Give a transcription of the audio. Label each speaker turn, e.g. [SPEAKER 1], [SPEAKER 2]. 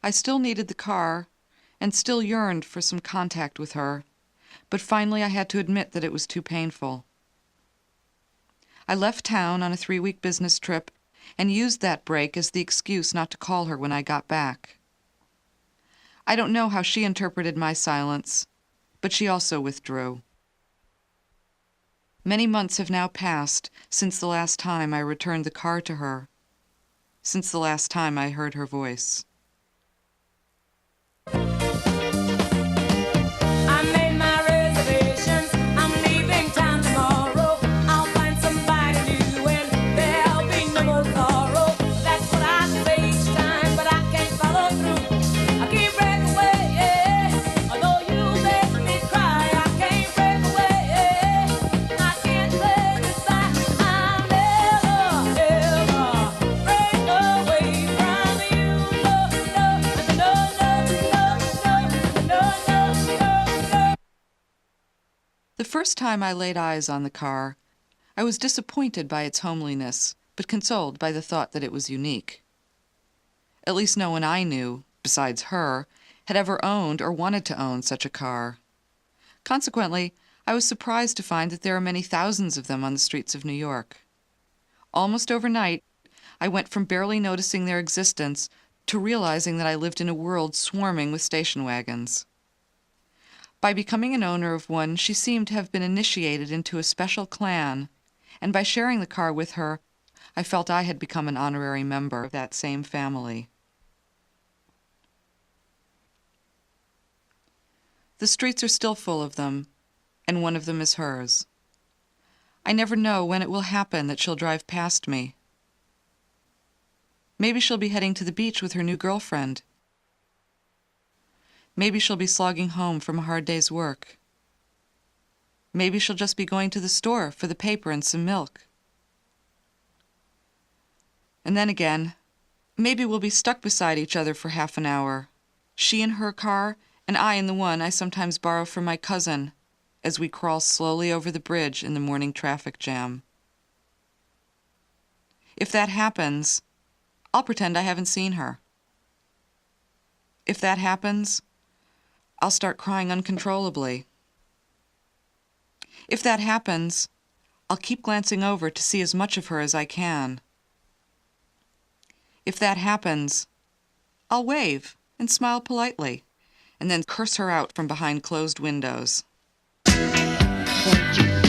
[SPEAKER 1] I still needed the car and still yearned for some contact with her, but finally I had to admit that it was too painful. I left town on a 3-week business trip and used that break as the excuse not to call her when I got back. I don't know how she interpreted my silence, but she also withdrew. Many months have now passed since the last time I returned the car to her, since the last time I heard her voice. The first time I laid eyes on the car, I was disappointed by its homeliness, but consoled by the thought that it was unique. At least no one I knew, besides her, had ever owned or wanted to own such a car. Consequently, I was surprised to find that there are many thousands of them on the streets of New York. Almost overnight, I went from barely noticing their existence to realizing that I lived in a world swarming with station wagons. By becoming an owner of one, she seemed to have been initiated into a special clan, and by sharing the car with her, I felt I had become an honorary member of that same family. The streets are still full of them, and one of them is hers. I never know when it will happen that she'll drive past me. Maybe she'll be heading to the beach with her new girlfriend. Maybe she'll be slogging home from a hard day's work. Maybe she'll just be going to the store for the paper and some milk. And then again, maybe we'll be stuck beside each other for half an hour, she in her car and I in the one I sometimes borrow from my cousin, as we crawl slowly over the bridge in the morning traffic jam. If that happens, I'll pretend I haven't seen her. If that happens, I'll start crying uncontrollably. If that happens, I'll keep glancing over to see as much of her as I can. If that happens, I'll wave and smile politely, and then curse her out from behind closed windows. Thank you.